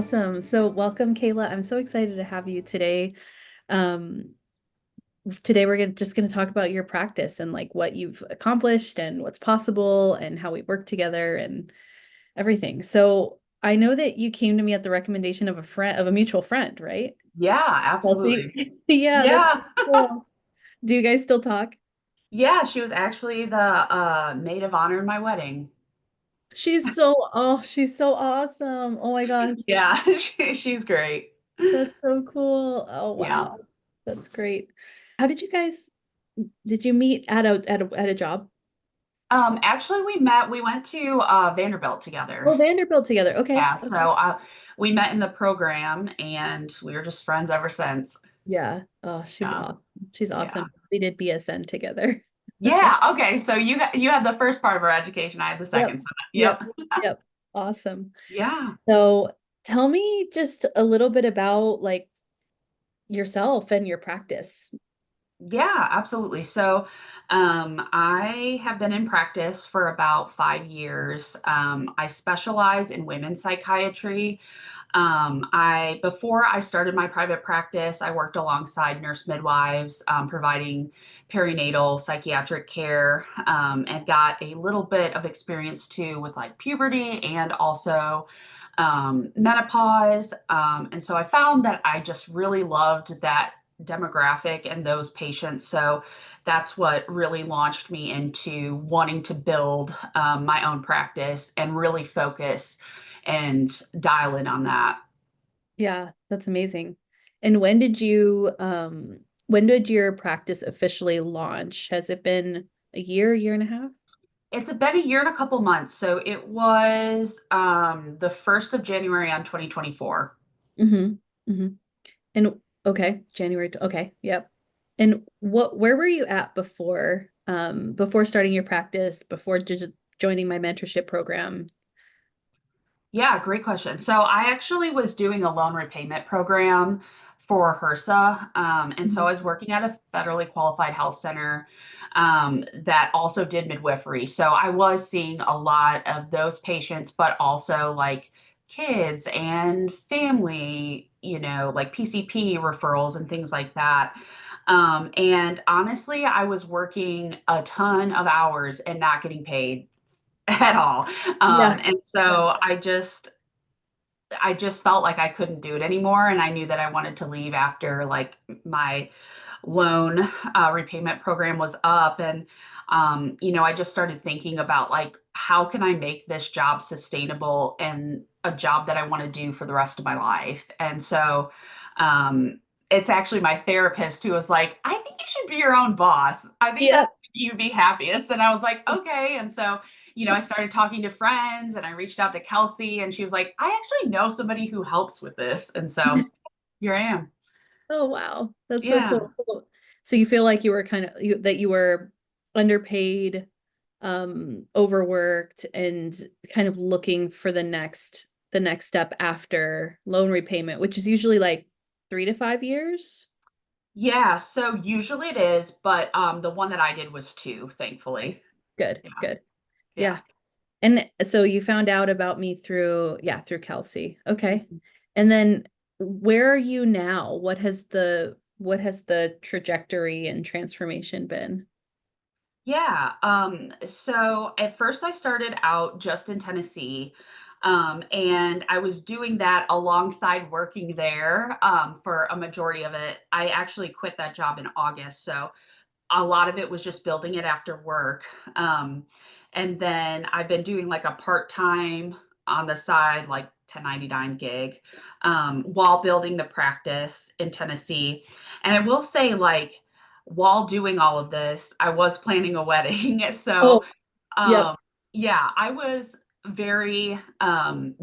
Awesome. So welcome, Kayla. I'm so excited to have you today. Um, Today we're just gonna talk about your practice and like what you've accomplished and what's possible and how we work together and everything. So I know that you came to me at the recommendation of a mutual friend, right? Yeah, absolutely. Chelsea. Yeah, that's Yeah. cool. Do you guys still talk? Yeah, she was actually the maid of honor in my wedding. She's so awesome. Oh my gosh. Yeah, she's great. That's so cool. Oh Yeah. wow. That's great. How did you meet at a job? Actually we went to Vanderbilt Oh, together. Vanderbilt together. Okay. Yeah, so we met in the program and we were just friends ever since. Yeah. Oh, she's Yeah. awesome. She's Yeah. awesome. We did BSN together. Yeah, okay. So you had the first part of our education, I had the Yep. second. So Yep. yep. Yep. Awesome. Yeah. So tell me just a little bit about like yourself and your practice. Yeah, absolutely. So, I have been in practice for about 5 years. I specialize in women's psychiatry. Before I started my private practice, I worked alongside nurse midwives, providing perinatal psychiatric care, and got a little bit of experience too with like puberty and also menopause. And so I found that I just really loved that demographic and those patients. So that's what really launched me into wanting to build my own practice and really focus and dial in on that. Yeah, that's amazing. And when did your practice officially launch? Has it been a year and a half? It's been a year and a couple months. So it was the 1st of January on 2024. Mm-hmm. Mm-hmm. And okay, okay, yep. And where were you at before starting your practice, before just joining my mentorship program? Yeah, great question. So I actually was doing a loan repayment program for HRSA. And so Mhm. I was working at a federally qualified health center that also did midwifery. So I was seeing a lot of those patients, but also like kids and family, like PCP referrals and things like that. And honestly, I was working a ton of hours and not getting paid at all. Yeah. And Yeah. so I just felt like I couldn't do it anymore. And I knew that I wanted to leave after like my loan repayment program was up. And, I just started thinking about like, how can I make this job sustainable and a job that I want to do for the rest of my life? And so, it's actually my therapist who was like, I think you should be your own boss. I think Yeah. that's you'd be happiest. And I was like, okay. And so, I started talking to friends and I reached out to Kelsey and she was like, I actually know somebody who helps with this. And so here I am. Oh wow. That's so Yeah. cool. So you feel like that you were underpaid, overworked and kind of looking for the next step after loan repayment, which is usually like 3 to 5 years. Yeah. So usually it is, but the one that I did was two, thankfully. Nice. Good, Yeah. good. Yeah. Yeah. And so you found out about me through Kelsey. Okay. Mhm. And then where are you now? What has the trajectory and transformation been? Yeah. So at first I started out just in Tennessee. And I was doing that alongside working there for a majority of it. I actually quit that job in August. So a lot of it was just building it after work. Um, and then I've been doing like a part-time on the side, like 1099 gig, while building the practice in Tennessee. And I will say, like, while doing all of this, I was planning a wedding. So, Oh, yep. um, yeah, I was very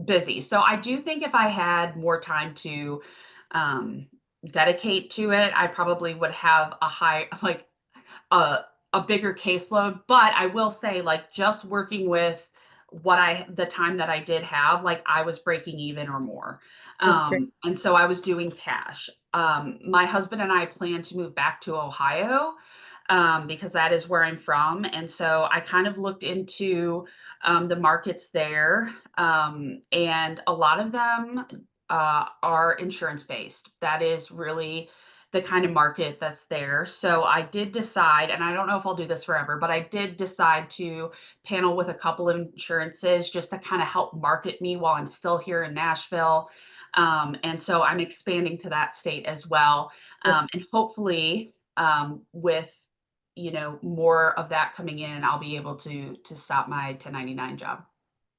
busy. So I do think if I had more time to um, dedicate to it, I probably would have like a a bigger caseload, but I will say like just working with the time that I did have, like I was breaking even or more. That's great. And so I was doing cash. My husband and I plan to move back to Ohio because that is where I'm from. And so I kind of looked into the markets there, and a lot of them are insurance based. That is really the kind of market that's there. So I did decide, and I don't know if I'll do this forever, but I did decide to panel with a couple of insurances just to kind of help market me while I'm still here in Nashville. And so I'm expanding to that state as well. And hopefully, with more of that coming in, I'll be able to stop my 1099 job.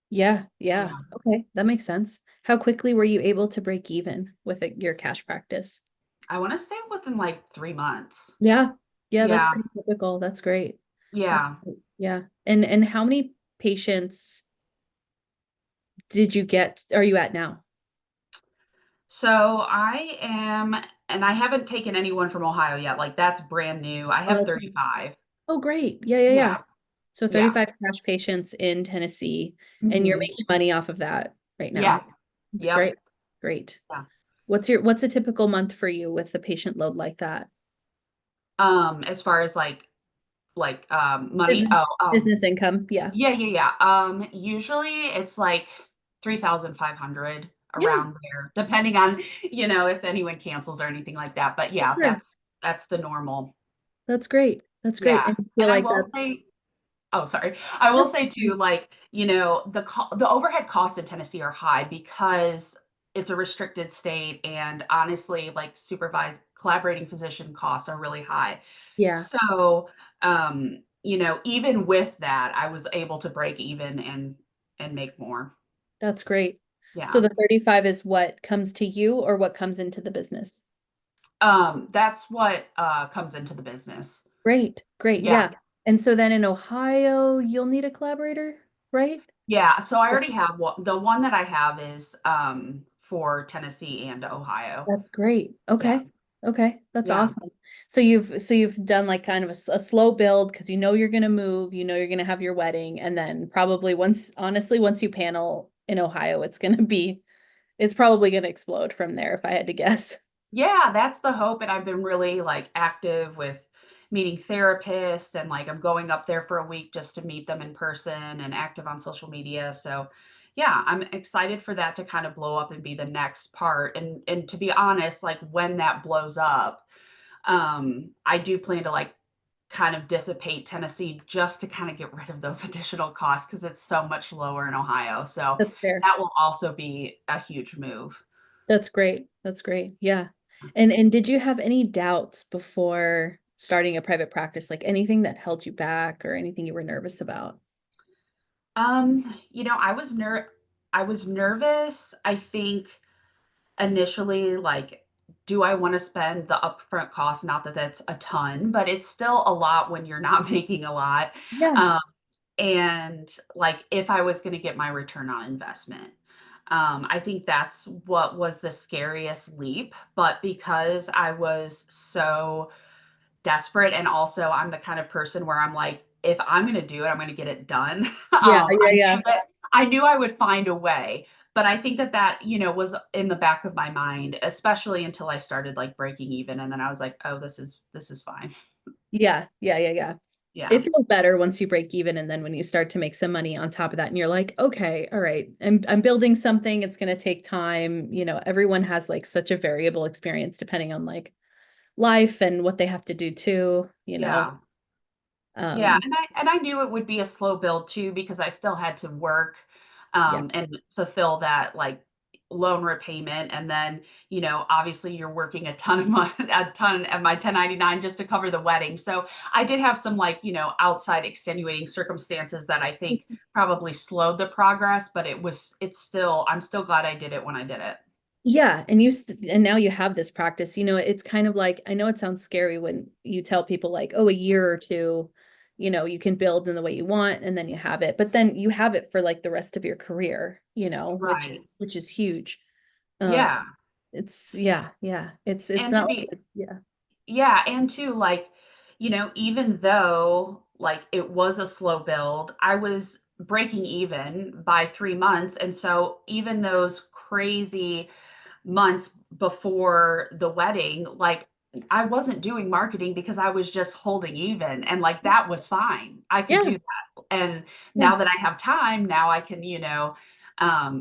Yeah, yeah. Yeah. Okay, that makes sense. How quickly were you able to break even with your cash practice? I want to say within like 3 months. Yeah. Yeah, that's Yeah. pretty typical. That's great. That's Yeah. great. Yeah. And how many patients are you at now? So I am, and I haven't taken anyone from Ohio yet. Like that's brand new. I Oh, have that's 35. oh great. Yeah, yeah, yeah. Yeah. So Yeah. 35 cash patients in Tennessee, and you're Hmm. making money off of that right Yeah. now. Yep. Great. Great. Yeah. What's a typical month for you with a patient load like that? As far as money. Business Oh, business income. Yeah. yeah, yeah, yeah. Usually it's like 3,500 Yeah, around there, depending on, if anyone cancels or anything like that. But yeah, sure. that's the normal. That's great. That's great. Yeah. And you feel And I like will that's say, oh, sorry. I will that's say too, fine. like, the overhead costs in Tennessee are high because it's a restricted state, and honestly, like supervised collaborating physician costs are really high. Yeah, So, even with that, I was able to break even and make more. that's great. So Yeah. the 35 is what comes to you or what comes into the business? That's what comes into the business. Great. Great. Yeah. Yeah. And so then in Ohio, you'll need a collaborator, right? Yeah, so I already have one. The one that I have is for Tennessee and Ohio. That's great. Yeah. Okay. Okay. That's Yeah. awesome. So you've done like kind of a slow build because you know you're gonna move, you know you're gonna have your wedding, and then probably once you panel in Ohio, it's probably gonna explode from there if I had to guess. Yeah, that's the hope, and I've been really, like, active with meeting therapists, and, like, I'm going up there for a week just to meet them in person and active on social media, so, yeah, I'm excited for that to kind of blow up and be the next part, and to be honest, like, when that blows up, I do plan to, like, kind of dissipate Tennessee just to kinda get rid of those additional costs because it's so much lower in Ohio, so That's fair. that will also be a huge move. That's great. That's great. Yeah. And did you have any doubts before starting a private practice, like anything that held you back or anything you were nervous about? I was nervous, I think initially, like, do I want to spend the upfront cost? Not that that's a ton, but it's still a lot when you're not making a lot. Yeah. Um, and like if I was going to get my return on investment. I think that's what was the scariest leap. But because I was so desperate, and also I'm the kind of person where I'm like, if I'm going to do it, I'm going to get it done. Yeah, yeah, yeah. I knew I would find a way, but I think that was in the back of my mind, especially until I started like breaking even, and then I was like, oh, this is fine. Yeah, yeah, yeah, yeah. It Yeah. feels better once you break even and then when you start to make some money on top of that and you're like, okay, all right, I'm building something, it's going to take time. Everyone has like such a variable experience depending on like life and what they have to do too. Yeah. Yeah, Um, and I knew it would be a slow build too because I still had to work, yeah. and fulfill that, like, loan repayment, and then, obviously you're working a ton at my 1099 just to cover the wedding, so I did have some, like, outside extenuating circumstances that I think probably slowed the progress, but I'm still glad I did it when I did it. Yeah, and now you have this practice. It's kind of like I know it sounds scary when you tell people like, "Oh, a year or two, you can build in the way you want and then you have it." But then you have it for like the rest of your career, Right. which is huge. Um, Yeah, it's yeah, yeah. It's and to not be like yeah. Yeah, and too, like, even though like it was a slow build, I was breaking even by 3 months. And so even those crazy months before the wedding, like I wasn't doing marketing because I was just holding even. And like that was fine. I could Yeah, do that. And yeah. now that I have time, now I can,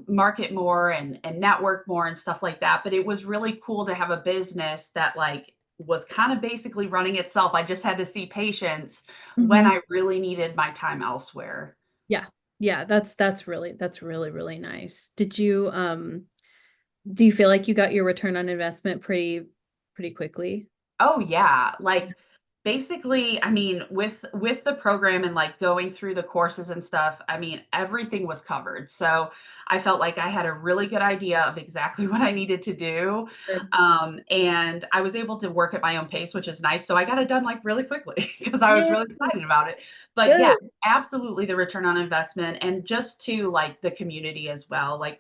market more and network more and stuff like that. But it was really cool to have a business that like was kind of basically running itself. I just had to see patients when Mhm. I really needed my time elsewhere. Yeah. Yeah, that's really, really nice. Do you feel like you got your return on investment pretty quickly? Oh yeah, like basically, I mean, with the program and like going through the courses and stuff, I mean, everything was covered. So I felt like I had a really good idea of exactly what I needed to do. Good. And I was able to work at my own pace, which is nice. So I got it done like really quickly because I was Yeah, really excited about it. But yeah, good. absolutely the return on investment and just to like the community as well. Like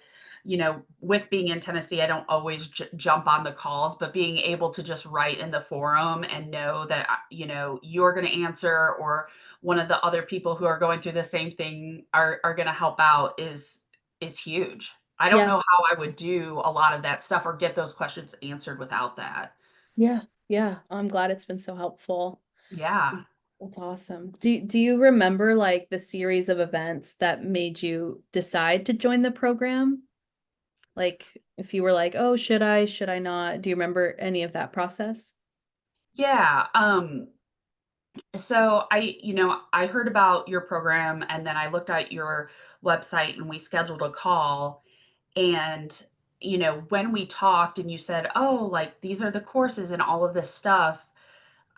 with being in Tennessee, I don't always jump on the calls, but being able to just write in the forum and know that, you're going to answer or one of the other people who are going through the same thing are going to help out is huge. I don't Yeah, know how I would do a lot of that stuff or get those questions answered without that. yeah, yeah. I'm glad it's been so helpful. Yeah. That's awesome. Do you remember like the series of events that made you decide to join the program? Like if you were like, "Oh, should I not?" Do you remember any of that process? Yeah. So I heard about your program and then I looked at your website and we scheduled a call. And, when we talked and you said, oh, like these are the courses and all of this stuff,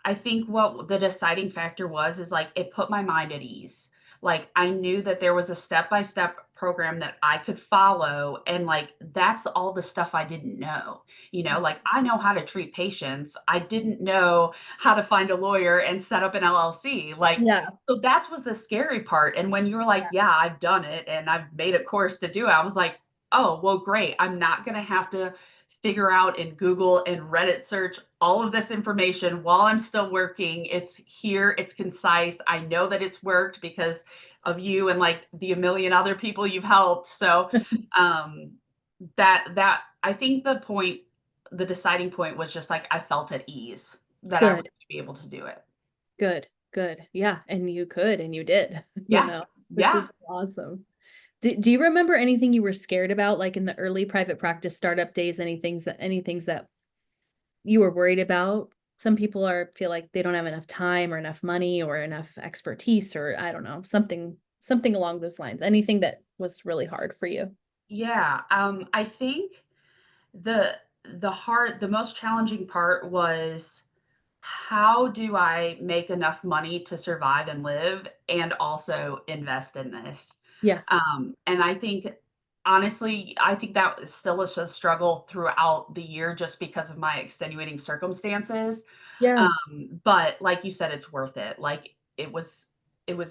I think what the deciding factor was is like it put my mind at ease. Like I knew that there was a step-by-step program that I could follow and like that's all the stuff I didn't know. Like I know how to treat patients. I didn't know how to find a lawyer and set up an LLC. Like Yeah. so that was the scary part. And when you were like, yeah, I've done it and I've made a course to do it, I was like, oh, well, great. I'm not going to have to figure out in Google and Reddit search all of this information while I'm still working. It's here, it's concise. I know that it's worked because of you and like the a million other people you've helped. So um that I think the deciding point was just like I felt at ease that I was Good. going to be able to do it. Good. Good. Yeah, and you could and you did, Yeah. which Yeah. is awesome. Do you remember anything you were scared about like in the early private practice startup days, any things that you were worried about? Some people are feel like they don't have enough time or enough money or enough expertise or I don't know, something along those lines. Anything that was really hard for you? Yeah. I think the the most challenging part was how do I make enough money to survive and live and also invest in this? Yeah. And I think, honestly, I think that still is a struggle throughout the year just because of my extenuating circumstances. Yeah. But like you said, it's worth it. Like it was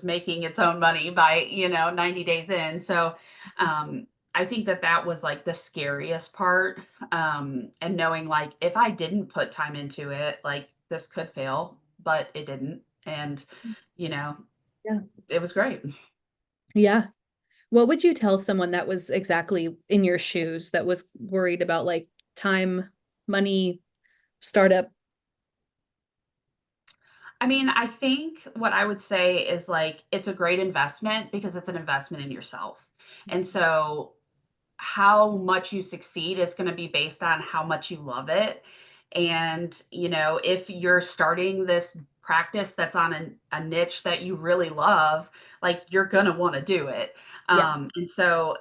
making its own money by, 90 days in. So I think that was like the scariest part. And knowing like if I didn't put time into it, like this could fail, but it didn't. And, you know, Yeah. it was great. Yeah. What would you tell someone that was exactly in your shoes that was worried about like time, money, startup? I mean, I think what I would say is like it's a great investment because it's an investment in yourself. And so how much you succeed is going to be based on how much you love it. And, if you're starting this practice that's on a niche that you really love, like you're going to want to do it. Yeah. And so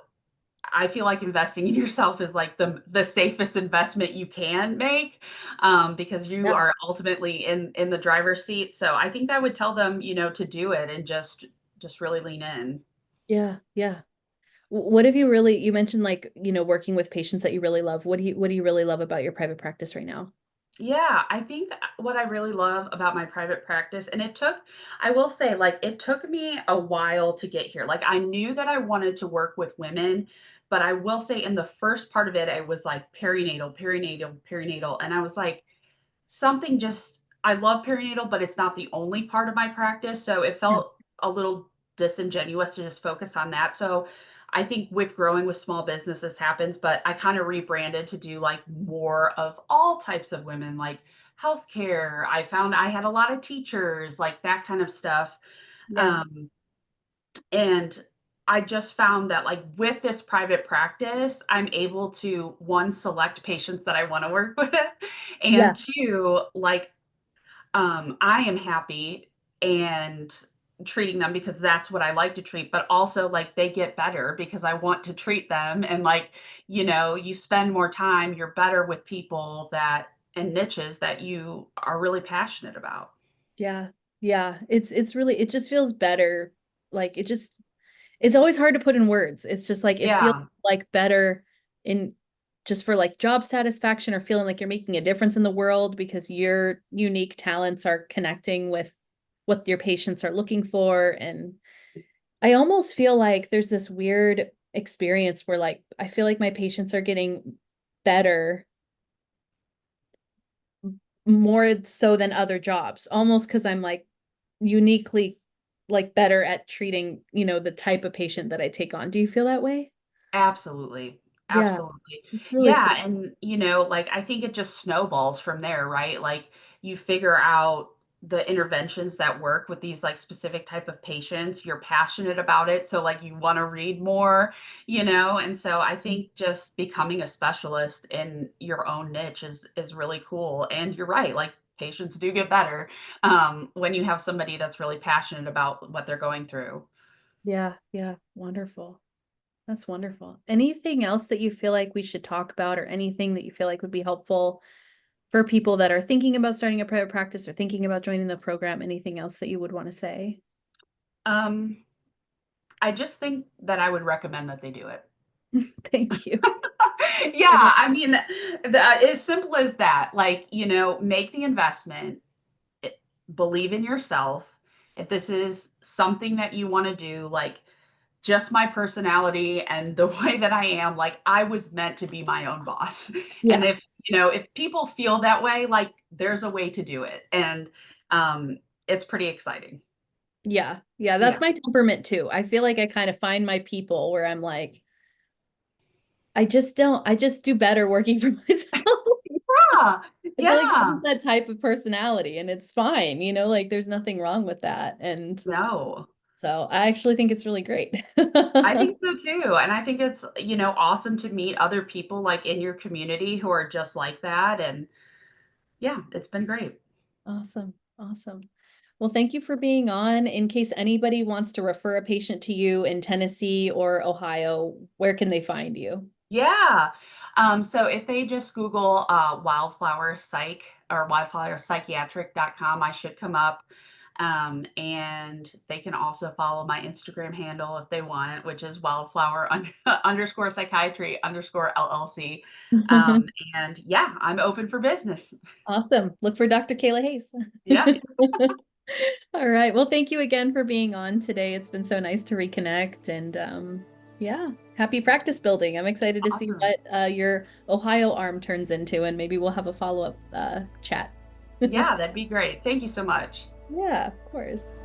I feel like investing in yourself is like the safest investment you can make because you Yeah. are ultimately in the driver's seat. So I think I would tell them, to do it and just really lean in. Yeah. Yeah. What have you really, you mentioned like, working with patients that you really love. What do you really love about your private practice right now? Yeah, I think what I really love about my private practice, and I will say, like, it took me a while to get here. Like, I knew that I wanted to work with women, but I will say in the first part of it, I was like perinatal, perinatal, perinatal. And I was like, I love perinatal, but it's not the only part of my practice. So it Yeah. felt a little disingenuous to just focus on that. So I think with growing with small businesses happens, but I kind of rebranded to do like more of all types of women, like healthcare. I found I had a lot of teachers, like that kind of stuff. Yeah. Um, and I just found that like with this private practice, I'm able to one, select patients that I want to work with, and Yeah. two, like I am happy and treating them because that's what I like to treat, but also like they get better because I want to treat them. And like, you spend more time, you're better with people that and niches that you are really passionate about. Yeah. Yeah. It's really, it just feels better. Like it's always hard to put in words. It's just like it feels Yeah, like better in just for like job satisfaction or feeling like you're making a difference in the world because your unique talents are connecting with what your patients are looking for. And I almost feel like there's this weird experience where like I feel like my patients are getting better more so than other jobs, almost because I'm like uniquely like better at treating, the type of patient that I take on. Do you feel that way? absolutely. Yeah, Absolutely. it's really Yeah, cool. and like I think it just snowballs from there, right? Like you figure out the interventions that work with these like specific type of patients, you're passionate about it, so like you want to read more, and so I think just becoming a specialist in your own niche is really cool. And you're right, like patients do get better when you have somebody that's really passionate about what they're going through. Yeah, yeah, wonderful. That's wonderful. Anything else that you feel like we should talk about or anything that you feel like would be helpful for people that are thinking about starting a private practice or thinking about joining the program? Anything else that you would want to say? Um, I just think that I would recommend that they do it. Thank you. Yeah, I mean, as simple as that. Like, make the investment, it- believe in yourself. If this is something that you want to do, like just my personality and the way that I am, like I was meant to be my own boss. And Yeah. if people feel that way, like there's a way to do it. And it's pretty exciting. Yeah. Yeah. That's Yeah. my temperament too. I feel like I kind of find my people where I'm like, I just do better working for myself. Yeah. I feel like I'm Yeah. just that type of personality and it's fine, like there's nothing wrong with that. And No. so I actually think it's really great. I think so too. And I think it's, awesome to meet other people like in your community who are just like that. And yeah, it's been great. Awesome. Awesome. Well, thank you for being on. In case anybody wants to refer a patient to you in Tennessee or Ohio, where can they find you? Yeah. So if they just Google wildflower psych or wildflowerpsychiatric.com, I should come up. And they can also follow my Instagram handle if they want, which is wildflower underscore psychiatry underscore LLC. Um, and yeah, I'm open for business. Awesome. Look for Dr. Kayla Hayes. Yeah, All right. Well, thank you again for being on today. It's been so nice to reconnect and yeah, happy practice building. I'm excited to see awesome. what your Ohio arm turns into and maybe we'll have a follow-up chat. Yeah, that'd be great. Thank you so much. Yeah, of course.